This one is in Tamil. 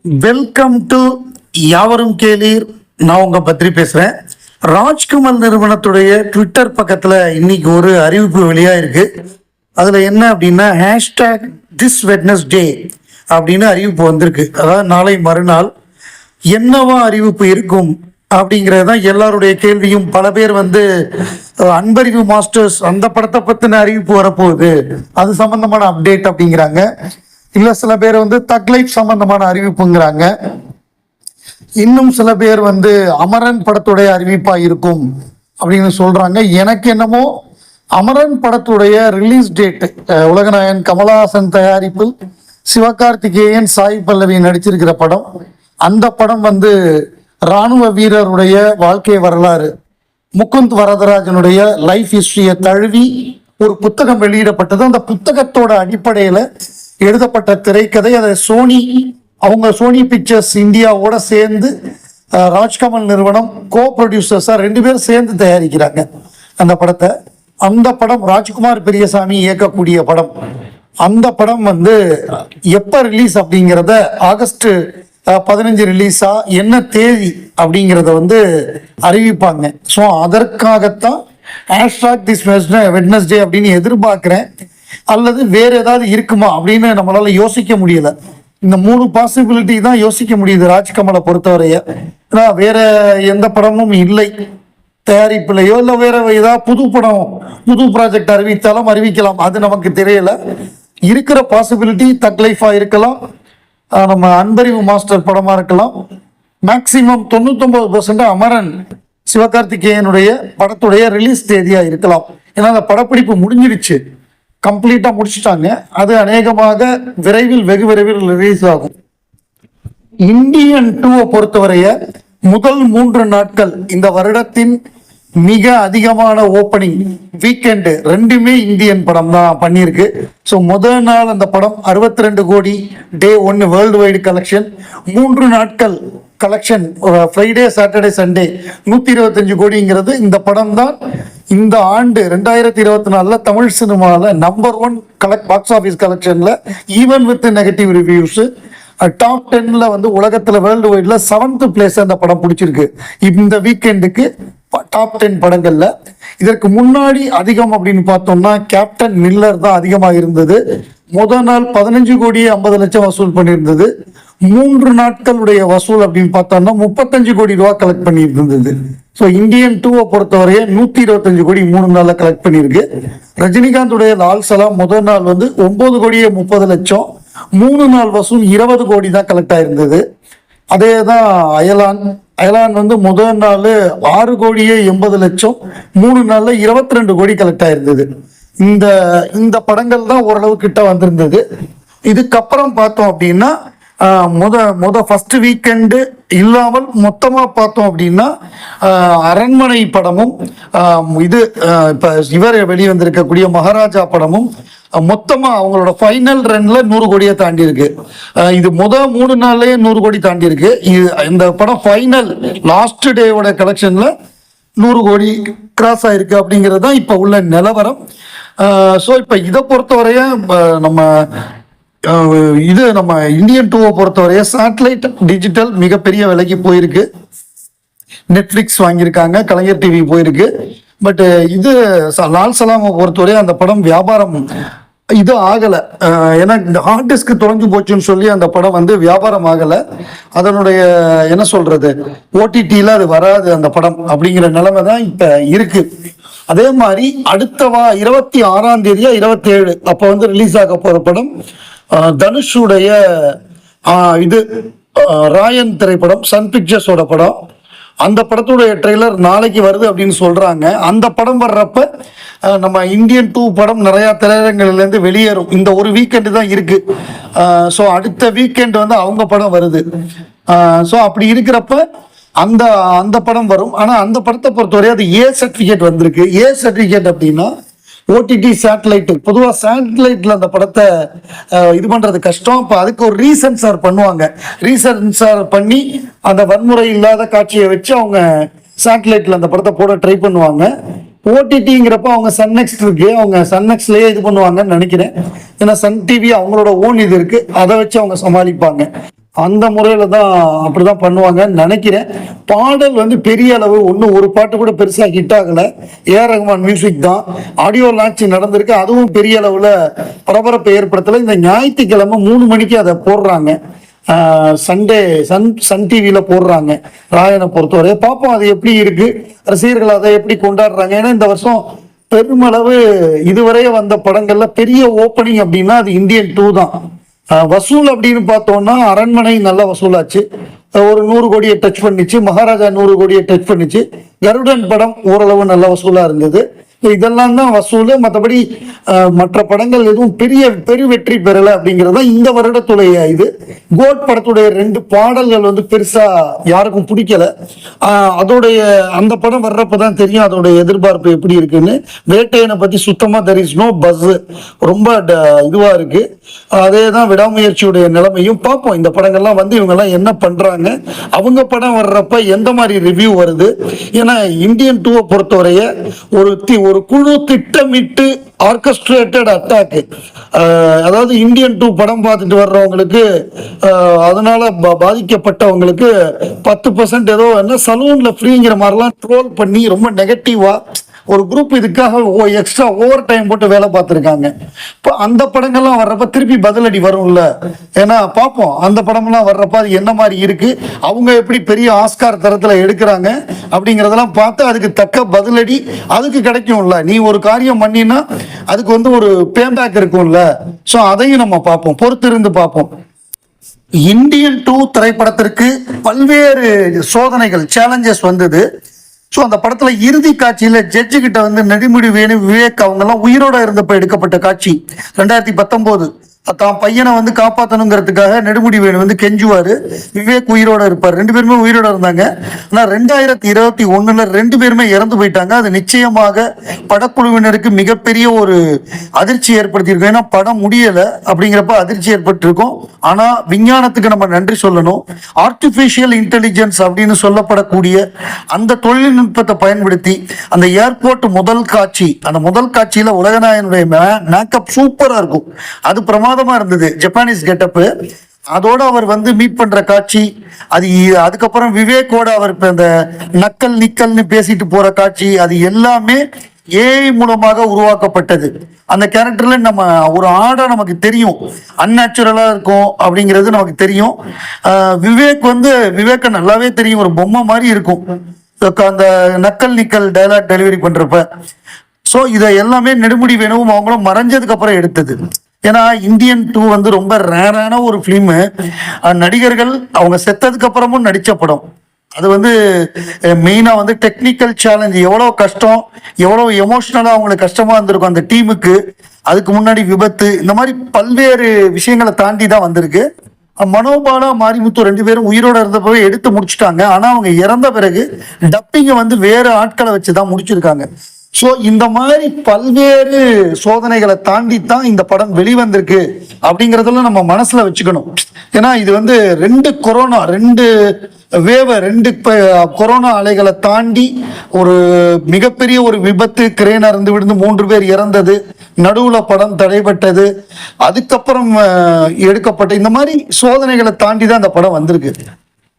வெல்கம் டு யாவரும் கேளீர். நான் உங்க பத்ரி பேசுறேன். ராஜ்கமல் நிறுவனத்துடைய ட்விட்டர் பக்கத்துல இன்னைக்கு ஒரு அறிவிப்பு வெளியா இருக்கு. அதுல என்ன அப்படின்னா ஹேஷ்டாக் திஸ் வெட்னஸ்டே அப்படின்னு அறிவிப்பு வந்திருக்கு. அதாவது நாளை மறுநாள் என்னவா அறிவிப்பு இருக்கும் அப்படிங்கிறது தான் எல்லாருடைய கேள்வியும். பல பேர் அன்பறிவு மாஸ்டர்ஸ் அந்த படத்தை பத்தின அறிவிப்பு வரப்போகுது, அது சம்பந்தமான அப்டேட் அப்படிங்கிறாங்க. இல்ல சில பேர் தக் லைஃப் சம்பந்தமான அறிவிப்புங்கிறாங்க. இன்னும் சில பேர் அமரன் படத்துடைய அறிவிப்பா இருக்கும் அப்படின்னு சொல்றாங்க. எனக்கு என்னமோ அமரன் படத்துடைய ரிலீஸ் டேட் உலகநாயகன் கமலஹாசன் தயாரிப்பில் சிவகார்த்திகேயன் சாய் பல்லவி நடிச்சிருக்கிற படம். அந்த படம் இராணுவ வீரருடைய வாழ்க்கை வரலாறு, முகுந்த் வரதராஜனுடைய லைஃப் ஹிஸ்டரியை தழுவி ஒரு புத்தகம் வெளியிடப்பட்டது. அந்த புத்தகத்தோட அடிப்படையில எழுதப்பட்ட திரைக்கதை. அதை சோனி பிக்சர்ஸ் இந்தியாவோட சேர்ந்து ராஜ்கமல் நிறுவனம் கோ ப்ரொடியூசர்ஸா 2 பேரும் சேர்ந்து தயாரிக்கிறாங்க அந்த படத்தை. அந்த படம் ராஜ்குமார் பெரியசாமி இயக்கக்கூடிய படம். அந்த படம் எப்ப ரிலீஸ் அப்படிங்கிறத ஆகஸ்ட் 15 ரிலீஸா என்ன தேதி அப்படிங்கிறத அறிவிப்பாங்க. ஸோ அதற்காகத்தான் ஹேஷ்டாக் திஸ் வெட்னஸ்டே அப்படின்னு எதிர்பார்க்கிறேன். அல்லது வேற ஏதாவது இருக்குமா அப்படின்னு நம்மளால யோசிக்க முடியல. இந்த 3 பாசிபிலிட்டி தான் யோசிக்க முடியுது ராஜ்கமலை பொறுத்தவரைய. வேற எந்த படமும் இல்லை தயாரிப்புலையோ, இல்லை வேற ஏதாவது புது ப்ராஜெக்ட் அறிவித்தாலும் அறிவிக்கலாம், அது நமக்கு தெரியல. இருக்கிற பாசிபிலிட்டி தக் லைஃபா இருக்கலாம், நம்ம அன்பறிவு மாஸ்டர் படமா இருக்கலாம். மேக்சிமம் 99% அமரன் சிவகார்த்திகேயனுடைய படத்துடைய ரிலீஸ் தேதியா இருக்கலாம். ஏன்னா அந்த படப்பிடிப்பு முடிஞ்சிருச்சு, கம்ப்ளீட்டா முடிச்சுட்டாங்க. அது அநேகமாக வெகு விரைவில் ரிலீஸ் ஆகும். இந்தியன் 2 பொறுத்தவரைய முதல் 3 நாட்கள் இந்த வருடத்தின் மிக அதிகமான ஓப்பனிங் வீக்கெண்ட் 2மே இந்தியன் படம் தான் பண்ணியிருக்கு. ஸோ முதல் நாள் அந்த படம் 62 கோடி, டே 1 வேர்ல்டு வைடு கலெக்ஷன், 3 நாட்கள் கலெக்ஷன் ஃப்ரைடே சாட்டர்டே சண்டே 125 கோடிங்கிறது. இந்த படம் தான் இந்த ஆண்டு 2024 தமிழ் சினிமாவில் நம்பர் 1 பாக்ஸ் ஆஃபீஸ் கலெக்ஷன்ல, even with negative reviews. Top 10ல உலகத்துல வேர்ல்டு வைட்ல 7th பிளேஸ் அந்த படம் பிடிச்சிருக்கு இந்த வீக்கெண்டுக்கு டாப் 10 படங்கள்ல. இதற்கு முன்னாடி அதிகம் அப்படின்னு பார்த்தோம்னா கேப்டன் மில்லர் தான் அதிகமாக இருந்தது. முதல் நாள் 15 கோடியே 50 லட்சம் வசூல் பண்ணியிருந்தது. 3 நாட்களுடைய வசூல் அப்படின்னு பார்த்தோம்னா 35 கோடி ரூபா கலெக்ட் பண்ணி இருந்தது. ஸோ இந்தியன் 2 பொறுத்தவரைய 125 கோடி 3 நாள்ல கலெக்ட் பண்ணியிருக்கு. ரஜினிகாந்துடைய லால் சலாம் முதல் நாள் 9 கோடியே 30 லட்சம், 3 நாள் வசூல் 20 கோடி தான் கலெக்ட் ஆயிருந்தது. அதே தான் அயலான் முதல் நாள் 6 கோடியே 80 லட்சம், 3 நாள்ல 22 கோடி கலெக்ட் ஆயிருந்தது. இந்த படங்கள் தான் ஓரளவு கிட்ட வந்திருந்தது. இதுக்கப்புறம் பார்த்தோம் அப்படின்னா ஃபர்ஸ்ட் வீக்கெண்டு இல்லாமல் மொத்தமா பார்த்தோம் அப்படின்னா அரண்மனை படமும் இப்ப இவர் வெளிவந்திருக்கக்கூடிய மகாராஜா படமும் மொத்தமா அவங்களோட ஃபைனல் ரன்ல 100 கோடியை தாண்டி இருக்கு. இது 3 நாள்லயே 100 கோடி தாண்டி இருக்கு. இந்த படம் ஃபைனல் லாஸ்ட் டேவோட கலெக்ஷன்ல 100 கோடி கிராஸ் ஆயிருக்கு அப்படிங்கிறது தான் இப்ப உள்ள நிலவரம். ஸோ இப்ப இதை பொறுத்தவரைய நம்ம இந்தியன் 2 பொறுத்தவரைய சேட்டலைட் டிஜிட்டல் மிகப்பெரிய விலைக்கு போயிருக்கு. நெட்ஃபிளிக்ஸ் வாங்கியிருக்காங்க, கலைஞர் டிவி போயிருக்கு. பட் லால் சலாமை பொறுத்தவரை அந்த படம் வியாபாரம் ஆகலை. ஏன்னா இந்த ஹார்ட் டிஸ்க் தொலைஞ்சு போச்சுன்னு சொல்லி அந்த படம் வியாபாரம் ஆகலை. அதனுடைய என்ன சொல்றது, ஓடிடியில் அது வராது அந்த படம் அப்படிங்கிற நிலைமை தான் இப்ப இருக்கு. அதே மாதிரி அடுத்த 26ஆம் தேதியா 27 அப்போ ரிலீஸ் ஆக போற படம் தனுஷுடைய ராயன் திரைப்படம், சன் பிக்சர்ஸோட படம். அந்த படத்துடைய ட்ரெய்லர் நாளைக்கு வருது அப்படின்னு சொல்றாங்க. அந்த படம் வர்றப்ப நம்ம இந்தியன் 2 படம் நிறைய திரையரங்கிலிருந்து வெளியேறும். இந்த ஒரு வீக்கெண்டு தான் இருக்கு. ஸோ அடுத்த வீக்கெண்ட் அவங்க படம் வருது. ஸோ அப்படி இருக்கிறப்ப அந்த படம் வரும். ஆனா அந்த படத்தை பொறுத்தவரை அது ஏ சர்டிபிகேட் வந்திருக்கு. ஏ சர்டிபிகேட் அப்படின்னா ஓடிடி சேட்டலைட். பொதுவாக சேட்டலைட்ல அந்த படத்தை இது பண்றது கஷ்டம். இப்போ அதுக்கு ஒரு ரீசென்சார் பண்ணுவாங்க. ரீசென்சார் பண்ணி அந்த வன்முறை இல்லாத காட்சியை வச்சு அவங்க சேட்டலைட்ல அந்த படத்தை போட ட்ரை பண்ணுவாங்க. ஓடிடிங்கிறப்ப அவங்க சன் நெக்ஸ்ட் இருக்கு, அவங்க சன் நெக்ஸ்ட்லயே இது பண்ணுவாங்கன்னு நினைக்கிறேன். ஏன்னா சன் டிவி அவங்களோட ஓன் இது இருக்கு, அதை வச்சு அவங்க சமாளிப்பாங்க. அந்த முறையில தான் அப்படிதான் பண்ணுவாங்கன்னு நினைக்கிறேன். பாடல் வந்து பெரிய அளவு ஒன்றும் ஒரு பாட்டு கூட பெருசா ஹிட் ஆகல. ஏஆர் ரஹ்மான் மியூசிக் தான். ஆடியோ லான்ச் நடந்திருக்கு, அதுவும் பெரிய அளவுல பரபரப்பை ஏற்படுத்தல. இந்த ஞாயிற்றுக்கிழமை 3 மணிக்கு அதை போடுறாங்க. சண்டே சன் டிவியில போடுறாங்க. ராயனை பொறுத்தவரை பார்ப்போம் அது எப்படி இருக்கு, ரசிகர்கள் அதை எப்படி கொண்டாடுறாங்க. ஏன்னா இந்த வருஷம் பெருமளவு இதுவரை வந்த படங்கள்ல பெரிய ஓப்பனிங் அப்படின்னா அது இந்தியன் 2 தான். வசூல் அப்படின்னு பார்த்தோம்னா அரண்மனை நல்ல வசூலாச்சு, ஒரு 100 கோடியை டச் பண்ணிச்சு. மகாராஜா 100 கோடியை டச் பண்ணிச்சு. கருடன் படம் ஓரளவு நல்ல வசூலா இருந்தது. இதெல்லாம் தான் வசூல். மற்றபடி மற்ற படங்கள் எதுவும் பெரு வெற்றி பெறலை அப்படிங்கிறத இந்த வருடத்துடைய இது. கோட் படத்துடைய 2 பாடல்கள் வந்து பெருசா யாருக்கும் பிடிக்கல. அதோடைய அந்த படம் வர்றப்பதான் தெரியும் அதோடைய எதிர்பார்ப்பு எப்படி இருக்குன்னு. வேட்டையனை பத்தி சுத்தமா தெர் இஸ் நோ பஸ், ரொம்ப இதுவா இருக்கு. அதே தான் விடாமுயற்சியுடைய நிலைமையும். பார்ப்போம் இந்த படங்கள்லாம் வந்து இவங்கெல்லாம் என்ன பண்றாங்க, அவங்க படம் வர்றப்ப எந்த மாதிரி ரிவ்யூ வருது. ஏன்னா இந்தியன் 2 பொறுத்தவரைய ஒரு குழு திட்டமிட்டு ஆர்கஸ்ட்ரேட்டட் அட்டாக். அதாவது இந்தியன் 2 படம் பார்த்துட்டு வர்றவங்களுக்கு, அதனால பாதிக்கப்பட்டவங்களுக்கு 10% ஏதோ என்ன சலூன்ல ஃப்ரீங்கிற மாதிரிலாம் ட்ரோல் பண்ணி ரொம்ப நெகட்டிவா ஒரு குரூப் இதுக்காக எக்ஸ்ட்ரா ஓவர் டைம் போட்டு வேலை பார்த்துருக்காங்க. இப்போ அந்த படங்கள்லாம் வர்றப்ப திருப்பி பதிலடி வரும்ல. ஏன்னா பார்ப்போம் அந்த படம்லாம் வர்றப்ப அது என்ன மாதிரி இருக்கு, அவங்க எப்படி பெரிய ஆஸ்கார் தரத்துல எடுக்கிறாங்க அப்படிங்கிறதெல்லாம் பார்த்து அதுக்கு தக்க பதிலடி அதுக்கு கிடைக்கும்ல. நீ ஒரு காரியம் பண்ணினா அதுக்கு வந்து ஒரு பேம்பேக் இருக்கும்ல. ஸோ அதையும் நம்ம பார்ப்போம், பொறுத்திருந்து பார்ப்போம். இந்தியன் 2 திரைப்படத்திற்கு பல்வேறு சோதனைகள், சேலஞ்சஸ் வந்தது. ஸோ அந்த படத்துல இறுதி காட்சியில ஜட்ஜு கிட்ட வந்து நெடுமுடி வேணு, விவேக் அவங்க எல்லாம் உயிரோட இருந்தப்ப எடுக்கப்பட்ட காட்சி 2019. தான் பையனை வந்து காப்பாற்றணுங்கிறதுக்காக நெடுமுடி வேணு வந்து கெஞ்சுவாரு, விவேக் உயிரோட இருப்பார். 2 பேருமே உயிரோட இருந்தாங்க. ஆனா 2021 2 பேருமே இறந்து போயிட்டாங்க. அது நிச்சயமாக படக்குழுவினருக்கு மிகப்பெரிய ஒரு அதிர்ச்சி ஏற்படுத்தியிருக்கும். ஏன்னா படம் முடியல அப்படிங்கிறப்ப அதிர்ச்சி ஏற்பட்டிருக்கும். ஆனா விஞ்ஞானத்துக்கு நம்ம நன்றி சொல்லணும். ஆர்டிபிஷியல் இன்டெலிஜென்ஸ் அப்படின்னு சொல்லப்படக்கூடிய அந்த தொழில்நுட்பத்தை பயன்படுத்தி அந்த ஏர்போர்ட் முதல் காட்சி, அந்த முதல் காட்சியில உலகநாயனுடைய மேக்கப் சூப்பரா இருக்கும். அது பிரமாதமா இருந்தது, ஜப்பானீஸ் கெட்டப்பு. அதோட அவர் வந்து மீட் பண்ற காட்சி, அதுக்கப்புறம் விவேக்கோட அவர் அந்த நக்கல் நிக்கல்னு பேசிட்டு போற காட்சி, அது எல்லாமே ஏஐ மூலமாக உருவாக்கப்பட்டது. அந்த கேரக்டர்ல நம்ம ஒரு ஆடா நமக்கு தெரியும், அன்நேச்சுரலா இருக்கும் அப்படிங்கிறது நமக்கு தெரியும். விவேக்க நல்லாவே தெரியும், ஒரு பொம்மை மாதிரி இருக்கும் அந்த நக்கல் நிக்கல் டைலாக் டெலிவரி பண்றப்ப. ஸோ இதை எல்லாமே நெடுமுடி வேணுவும் அவங்களும் மறைஞ்சதுக்கு அப்புறம் எடுத்தது. ஏன்னா இந்தியன் 2 வந்து ரொம்ப ரேரான ஒரு ஃபிலிமு. நடிகர்கள் அவங்க செத்ததுக்கு அப்புறமும் நடிச்ச படம். அது வந்து மெயினா வந்து டெக்னிக்கல் சேலஞ்ச், எவ்வளவு கஷ்டம், எவ்வளவு எமோஷனலா அவங்களுக்கு கஷ்டமா இருந்திருக்கும் அந்த டீமுக்கு. அதுக்கு முன்னாடி விபத்து, இந்த மாதிரி பல்வேறு விஷயங்களை தாண்டி தான் வந்திருக்கு. மனோபாலா மாரிமுத்து 2 பேரும் உயிரோட இருந்தப்பவே எடுத்து முடிச்சுட்டாங்க. ஆனா அவங்க இறந்த பிறகு டப்பிங்க வந்து வேற ஆட்களை வச்சுதான் முடிச்சிருக்காங்க. ஸோ இந்த மாதிரி பல்வேறு சோதனைகளை தாண்டி தான் இந்த படம் வெளிவந்திருக்கு அப்படிங்கிறதெல்லாம் நம்ம மனசுல வச்சுக்கணும். ஏன்னா இது வந்து 2 கொரோனா அலைகளை தாண்டி ஒரு மிகப்பெரிய ஒரு விபத்து, கிரேன் அருந்து விழுந்து 3 பேர் இறந்தது, நடுவுல படம் தடைபட்டது, அதுக்கப்புறம் எடுக்கப்பட்ட இந்த மாதிரி சோதனைகளை தாண்டி தான் இந்த படம் வந்திருக்கு.